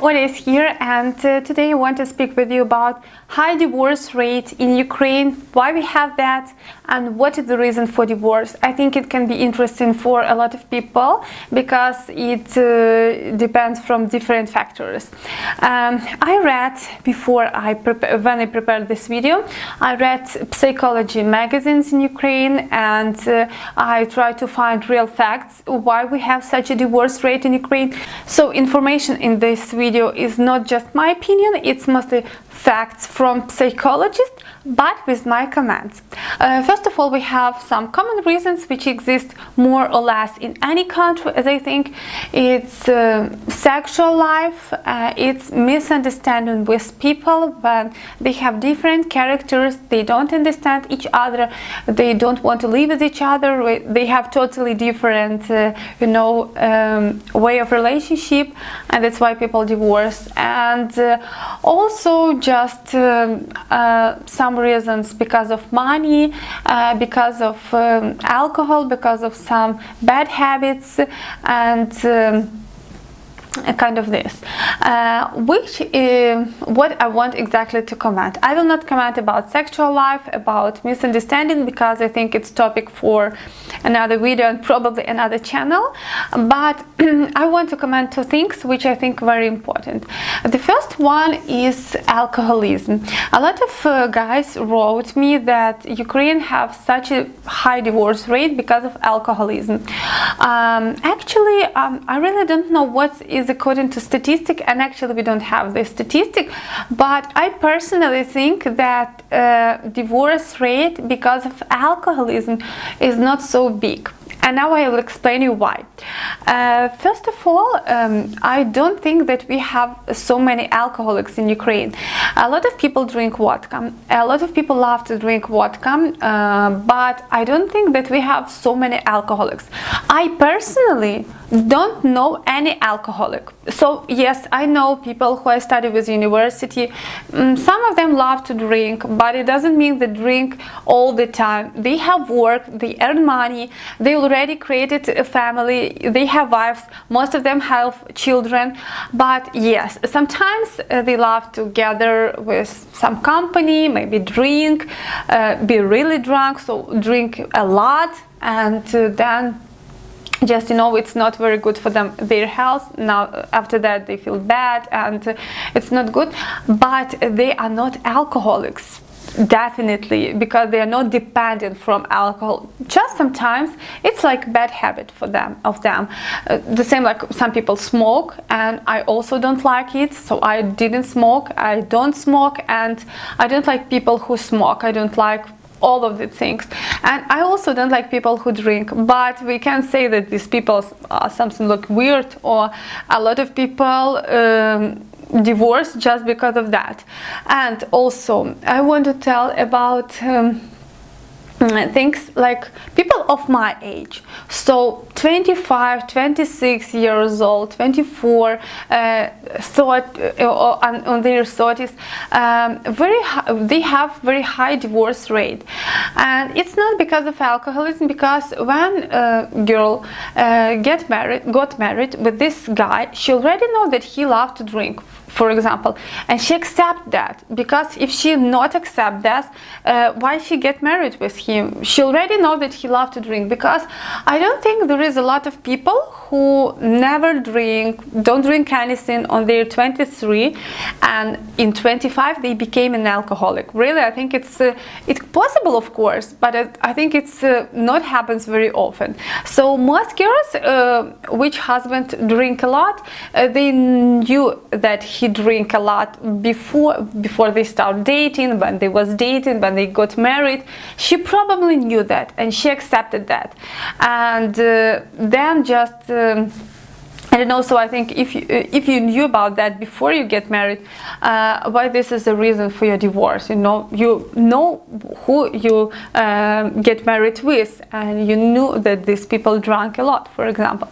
Oля is here, and today I want to speak with you about high divorce rate in Ukraine, why we have that, and what is the reason for divorce. I think it can be interesting for a lot of people because it depends from different factors. I read when I prepared this video, I read psychology magazines in Ukraine, and I tried to find real facts why we have such a divorce rate in Ukraine. So information in this video is not just my opinion, it's mostly facts from psychologists, but with my comments. First of all, we have some common reasons which exist more or less in any country, as I think. It's sexual life, it's misunderstanding with people when they have different characters, they don't understand each other, they don't want to live with each other, they have totally different way of relationship, and that's why people divorce. And also just some reasons because of money, because of alcohol, because of some bad habits, and kind of this, what I want exactly to comment. I will not comment about sexual life, about misunderstanding, because I think it's topic for another video and probably another channel, but I want to comment two things which I think very important. The first one is alcoholism. A lot of guys wrote me that Ukraine have such a high divorce rate because of alcoholism. Actually, I really don't know what is according to statistic, and actually we don't have this statistic, but I personally think that divorce rate because of alcoholism is not so big. And now I will explain you why. First of all, I don't think that we have so many alcoholics in Ukraine. A lot of people drink vodka. A lot of people love to drink vodka, but I don't think that we have so many alcoholics. I personally don't know any alcoholic. So yes, I know people who I study with university. Some of them love to drink, but it doesn't mean they drink all the time. They have work, they earn money, they already created a family, they have wives, most of them have children. But yes, sometimes they love to gather with some company, maybe drink, be really drunk, so drink a lot, and then just it's not very good for them, their health. Now after that they feel bad and it's not good, but they are not alcoholics, definitely, because they are not dependent from alcohol. Just sometimes it's like bad habit for them. The same like some people smoke, and I also don't like it, so I didn't smoke, I don't smoke, and I don't like people who smoke. I don't like all of the things, and I also don't like people who drink, but we can say that these people are something like weird, or a lot of people divorce just because of that. And also I want to tell about things like people of my age, so 25, 26 years old, 24, on their 30s, they have very high divorce rate. And it's not because of alcoholism, because when a girl got married with this guy, she already know that he loved to drink, for example, and she accept that, because if she not accept that, why she get married with him? She already know that he loved to drink, because I don't think there is a lot of people who never drink, don't drink anything on their 23, and in 25 they became an alcoholic. Really, I think it's possible, of course, but I think it's not happens very often. So most girls which husband drink a lot, they knew that he drink a lot before they start dating, when they was dating, when they got married. She probably knew that, and she accepted that, and then just I don't know. So I think if you knew about that before you get married, why this is the reason for your divorce. You know who you get married with, and you knew that these people drank a lot, for example.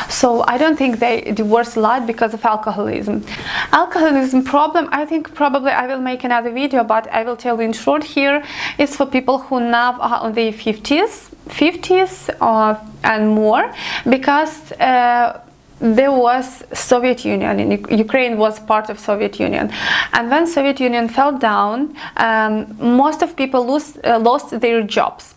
So I don't think they divorce a lot because of alcoholism. Alcoholism problem, I think probably I will make another video, but I will tell you in short here. It's for people who now are on their 50s and more, because there was Soviet Union, and Ukraine was part of Soviet Union. And when Soviet Union fell down, most of people lost their jobs.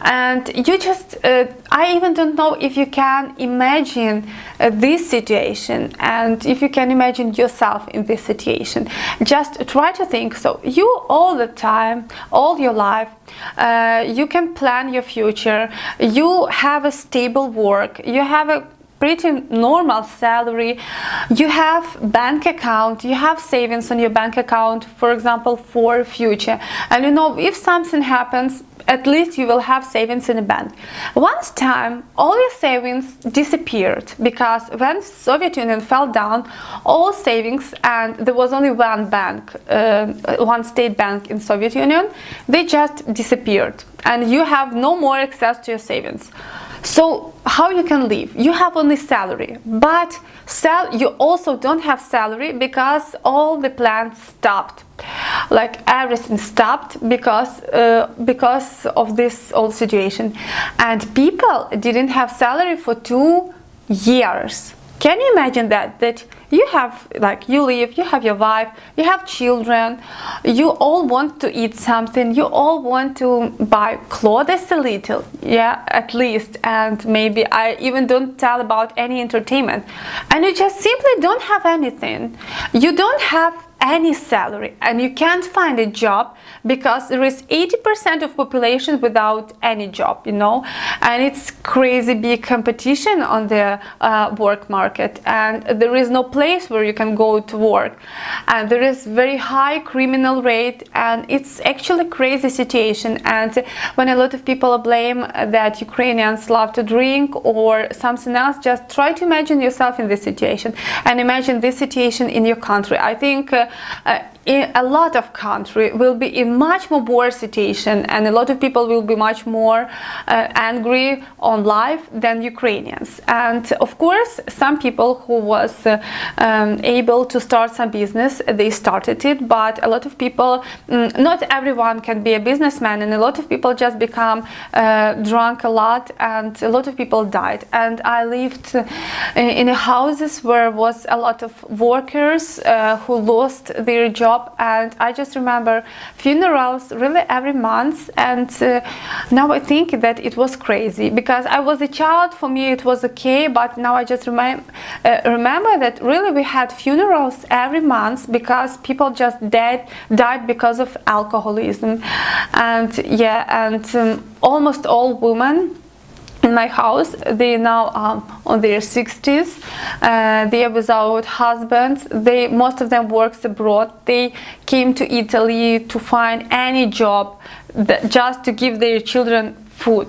And you just, I even don't know if you can imagine this situation, and if you can imagine yourself in this situation. Just try to think. So you all the time, all your life, you can plan your future, you have a stable work, you have a pretty normal salary, you have bank account, you have savings on your bank account, for example, for future. And you know, if something happens, at least you will have savings in the bank. Once time, all your savings disappeared, because when Soviet Union fell down, all savings, and there was only one bank, one state bank in Soviet Union, they just disappeared, and you have no more access to your savings. So how you can live? You have only salary, but you also don't have salary because all the plans stopped. Like everything stopped because of this whole situation, and people didn't have salary for 2 years. Can you imagine that you have, like, you live, you have your wife, you have children, you all want to eat something, you all want to buy clothes a little, yeah, at least, and maybe I even don't tell about any entertainment, and you just simply don't have anything. You don't have any salary, and you can't find a job because there is 80% of population without any job, you know, and it's crazy big competition on the work market, and there is no place where you can go to work, and there is very high criminal rate, and it's actually crazy situation. And when a lot of people blame that Ukrainians love to drink or something else, just try to imagine yourself in this situation, and imagine this situation in your country. I think in a lot of country will be in much more worse situation, and a lot of people will be much more angry on life than Ukrainians. And of course, some people who was able to start some business, they started it, but a lot of people, not everyone can be a businessman, and a lot of people just become drunk a lot, and a lot of people died. And I lived in houses where was a lot of workers who lost their job, and I just remember funerals really every month. And now I think that it was crazy, because I was a child, for me it was okay, but now I just remember that really we had funerals every month because people just died because of alcoholism. And yeah, and almost all women in my house, they now on their 60s, they are without husbands, most of them works abroad, they came to Italy to find any job just to give their children food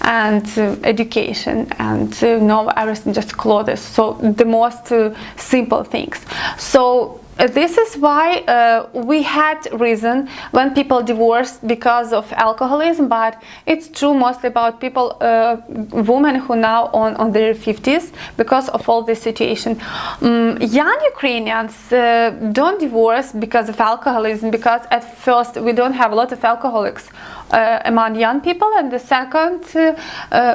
and education, and everything, just clothes, so the most simple things. So this is why we had reason when people divorced because of alcoholism, but it's true mostly about people, women who now on their 50s, because of all this situation. Young Ukrainians don't divorce because of alcoholism, because at first we don't have a lot of alcoholics among young people, and the second,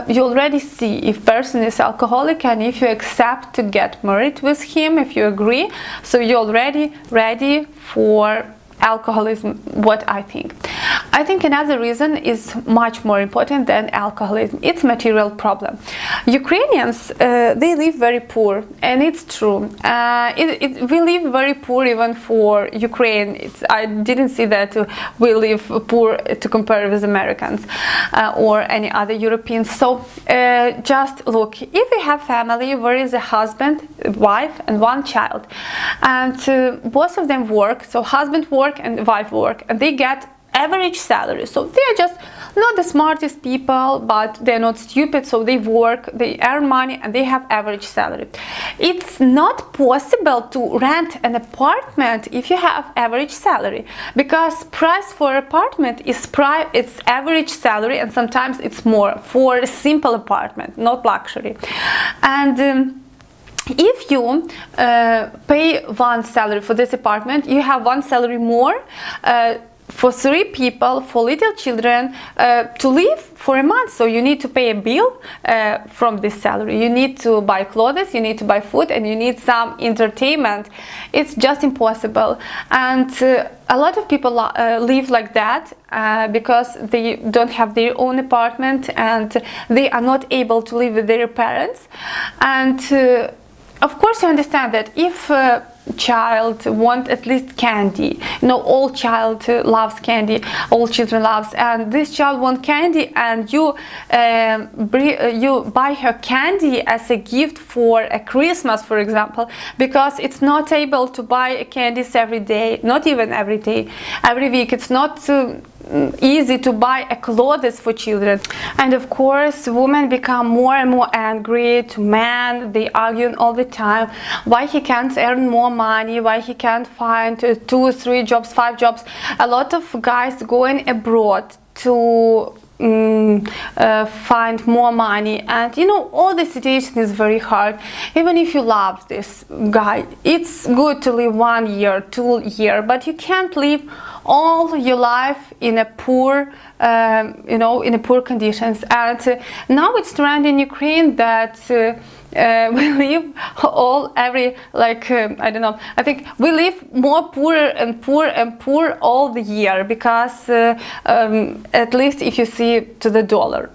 you already see if person is alcoholic, and if you accept to get married with him, if you agree, so you're already ready for alcoholism. What I think another reason is much more important than alcoholism. It's material problem. Ukrainians, they live very poor, and it's true. We live very poor even for Ukraine. I didn't see that we live poor to compare with Americans or any other Europeans. So just look, if you have family where is a husband, wife, and one child, and both of them work, so husband work and wife work, and they get average salary, so they are just not the smartest people, but they're not stupid, so they work, they earn money, and they have average salary. It's not possible to rent an apartment if you have average salary, because price for apartment is it's average salary, and sometimes it's more for a simple apartment, not luxury. And if you pay one salary for this apartment, you have one salary more for 3 people, for little children, to live for a month. So you need to pay a bill from this salary. You need to buy clothes, you need to buy food, and you need some entertainment. It's just impossible. And a lot of people live like that because they don't have their own apartment and they are not able to live with their parents. And of course you understand that if child want at least candy, all child loves candy, all children loves, and this child want candy, and you buy her candy as a gift for a Christmas, for example, because it's not able to buy candies every day, not even every day, every week. It's not easy to buy clothes for children. And of course women become more and more angry to men. They argue all the time why he can't earn more money, why he can't find 2, 3 jobs, 5 jobs. A lot of guys going abroad to find more money, and all the situation is very hard. Even if you love this guy, it's good to live 1 year, 2 years, but you can't live all your life in a poor in a poor conditions. And now it's trend in Ukraine that we live I don't know, I think we live more poorer and poorer and poorer all the year, because at least if you see to the dollar,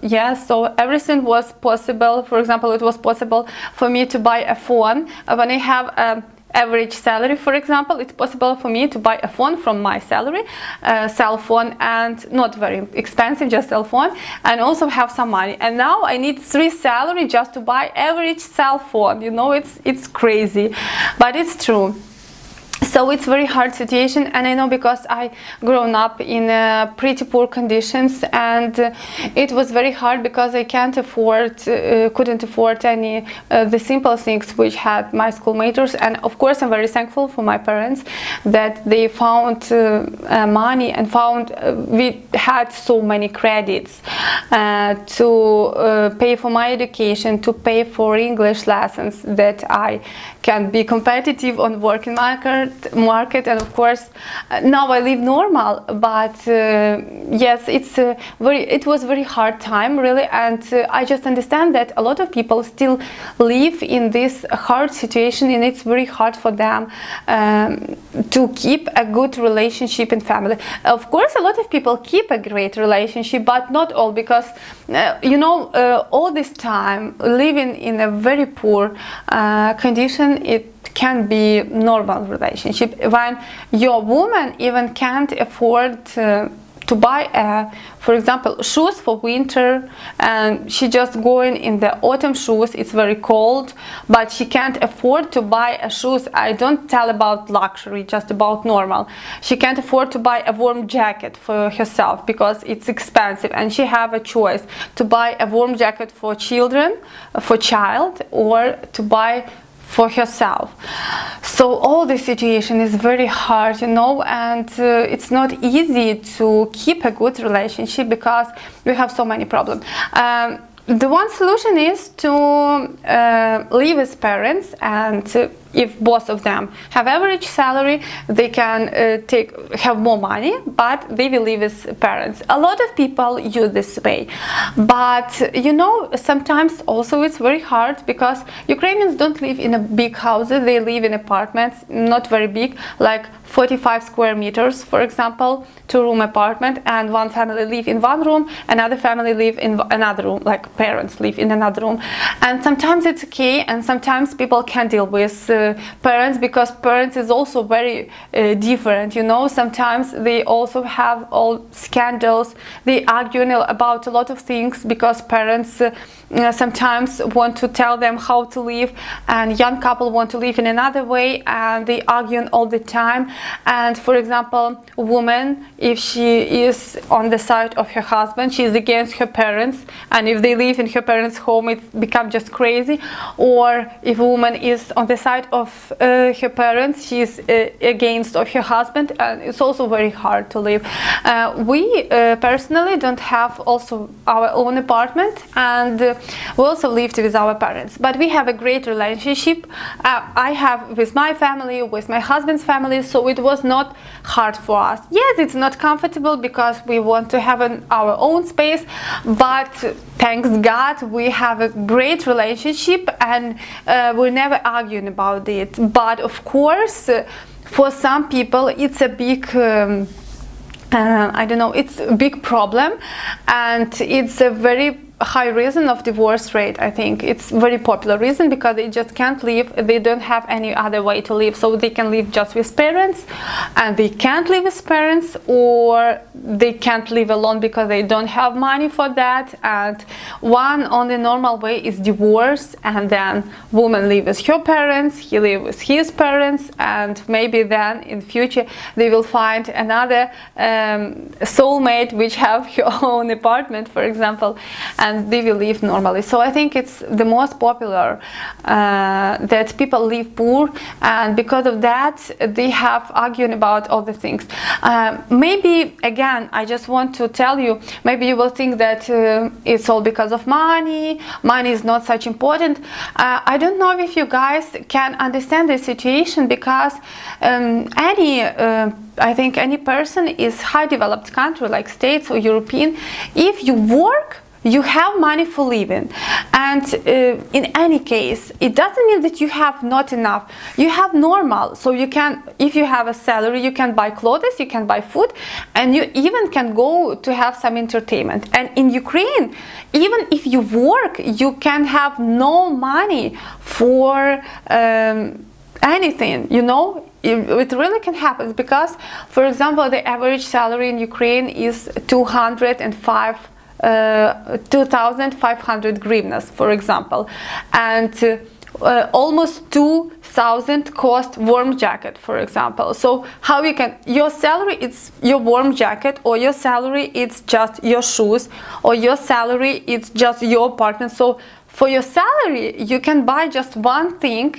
so everything was possible. For example, it was possible for me to buy a phone when I have average salary. For example, it's possible for me to buy a phone from my salary, cell phone, and not very expensive, just cell phone, and also have some money. And now I need 3 salary just to buy average cell phone. It's crazy, but it's true. So it's very hard situation, and I know because I grown up in pretty poor conditions, and it was very hard because I couldn't afford any the simple things which had my schoolmates. And of course I'm very thankful for my parents that they found money and found we had so many credits to pay for my education, to pay for English lessons, that I can be competitive on working market. And of course now I live normal, but yes, it was very hard time, really. And I just understand that a lot of people still live in this hard situation, and it's very hard for them to keep a good relationship in family. Of course a lot of people keep a great relationship, but not all, because all this time living in a very poor condition, it can be normal relationship when your woman even can't afford to buy for example shoes for winter, and she just going in the autumn shoes. It's very cold, but she can't afford to buy shoes. I don't tell about luxury, just about normal. She can't afford to buy a warm jacket for herself because it's expensive, and she have a choice to buy a warm jacket for child, or to buy for herself. So all the situation is very hard, and it's not easy to keep a good relationship because we have so many problems. The one solution is to live with parents, and if both of them have average salary, they can have more money, but they will live with parents. A lot of people use this way, but sometimes also it's very hard because Ukrainians don't live in a big houses. They live in apartments, not very big, like 45 square meters, for example, 2-room apartment, and one family live in one room, another family live in another room, like parents live in another room. And sometimes it's okay, and sometimes people can deal with parents, because parents is also very different. Sometimes they also have all scandals. They argue about a lot of things because parents sometimes want to tell them how to live, and young couple want to live in another way, and they argue all the time. And for example, woman, if she is on the side of her husband, she is against her parents, and if they live in her parents' home, it becomes just crazy. Or if a woman is on the side side of her parents, she's against of her husband, and it's also very hard to live. We personally don't have also our own apartment, and we also lived with our parents, but we have a great relationship. I have with my family, with my husband's family, so it was not hard for us. Yes, it's not comfortable because we want to have our own space, but thanks God we have a great relationship, and we're never arguing about it. But of course, for some people it's a big I don't know, it's a big problem, and it's a very high reason of divorce rate. I think it's very popular reason because they just can't live, they don't have any other way to live, so they can live just with parents, and they can't live with parents, or they can't live alone because they don't have money for that. And one on the normal way is divorce, and then woman live with her parents, he live with his parents, and maybe then in future they will find another soulmate which have her own apartment, for example, and they will live normally. So I think it's the most popular that people live poor, and because of that they have arguing about all the things. Maybe again, I just want to tell you, maybe you will think that it's all because of money is not such important. I don't know if you guys can understand the situation, because I think any person is high developed country like States or European, if you work, you have money for living, and in any case it doesn't mean that you have not enough. You have normal, so you can, if you have a salary, you can buy clothes, you can buy food, and you even can go to have some entertainment. And in Ukraine, even if you work, you can have no money for anything, you know. It really can happen, because for example the average salary in Ukraine is 2,500 hryvnias, for example, and almost 2,000 cost warm jacket, for example. So how you can, your salary it's your warm jacket, or your salary it's just your shoes, or your salary it's just your apartment. So for your salary you can buy just one thing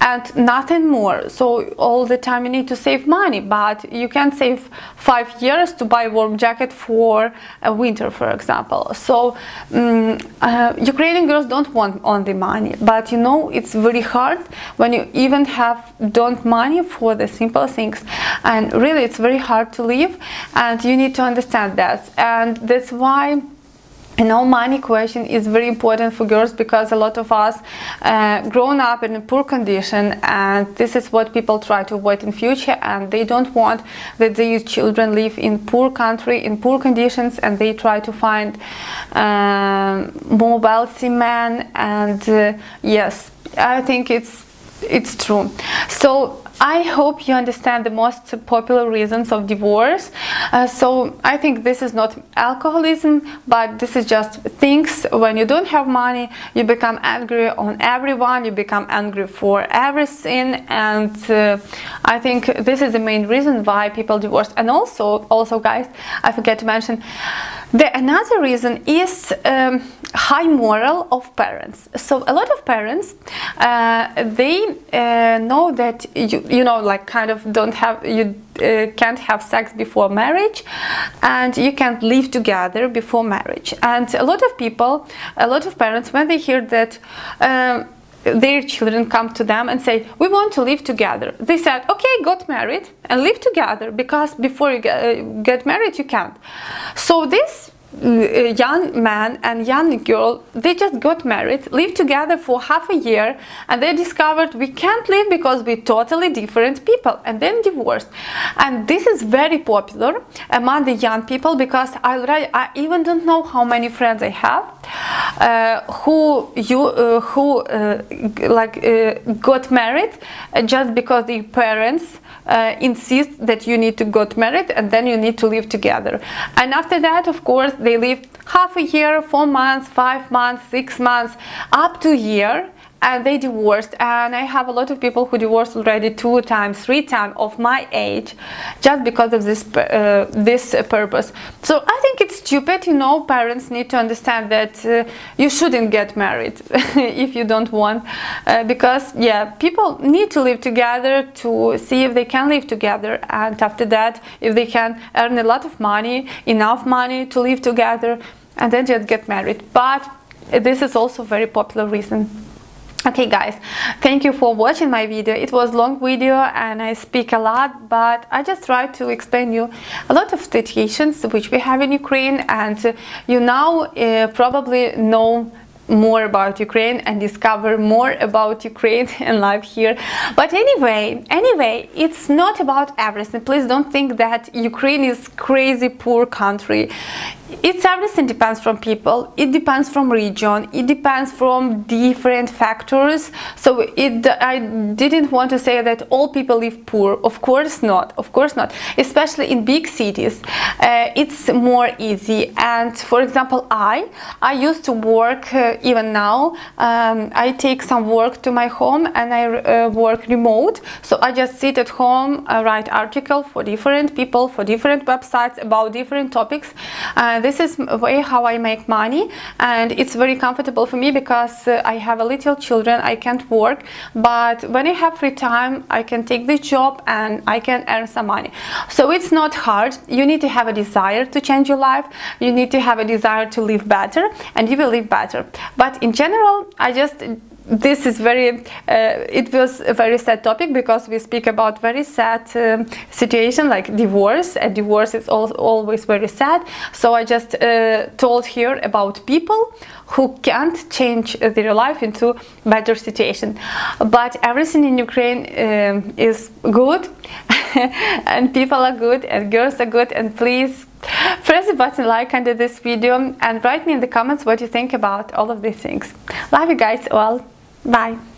and nothing more. So all the time you need to save money, but you can save 5 years to buy a warm jacket for a winter, for example. So Ukrainian girls don't want only money, but you know, it's very hard when you even don't money for the simple things, and really it's very hard to live, and you need to understand that. And that's why, you know, money question is very important for girls, because a lot of us grown up in a poor condition, and this is what people try to avoid in future, and they don't want that their children live in poor country, in poor conditions, and they try to find more wealthy men. And yes, I think it's true. So I hope you understand the most popular reasons of divorce. So I think this is not alcoholism, but this is just things when you don't have money, you become angry on everyone, you become angry for everything, and I think this is the main reason why people divorce. And also guys, I forget to mention, another reason is high moral of parents. So a lot of parents, they know that you know, like kind of can't have sex before marriage, and you can't live together before marriage. And a lot of parents, when they hear that their children come to them and say, we want to live together, they said, okay, got married and live together, because before you get married you can't. So this young man and young girl, they just got married, lived together for half a year, and they discovered we can't live because we're totally different people, and then divorced. And this is very popular among the young people, because I even don't know how many friends I have who got married just because their parents insist that you need to get married and then you need to live together. And after that, of course, they live half a year, 4 months, 5 months, 6 months, up to a year, and they divorced. And I have a lot of people who divorced already 2 times, 3 times of my age, just because of this purpose. So I think it's stupid. You know, parents need to understand that you shouldn't get married if you don't want, because yeah, people need to live together to see if they can live together, and after that, if they can earn a lot of money, enough money to live together, and then just get married. But this is also a very popular reason. Okay guys, thank you for watching my video. It was a long video and I speak a lot, but I just try to explain you a lot of situations which we have in Ukraine, and you now probably know more about Ukraine and discover more about Ukraine and life here. But anyway, it's not about everything. Please don't think that Ukraine is crazy poor country. It's everything depends from people, it depends from region, it depends from different factors. So I didn't want to say that all people live poor. Of course not, especially in big cities. It's more easy. And for example, I used to work, even now I take some work to my home and I work remote. So I just sit at home, write articles for different people, for different websites about different topics. This is way how I make money, and it's very comfortable for me because I have a little children. I can't work, but when I have free time I can take this job and I can earn some money. So it's not hard. You need to have a desire to change your life, you need to have a desire to live better, and you will live better. But in general, this is very it was a very sad topic because we speak about very sad situation like divorce, and divorce is always very sad. So I just told here about people who can't change their life into better situation. But everything in Ukraine is good and people are good and girls are good, and please press the button like under this video and write me in the comments what you think about all of these things. Love you guys all. Bye.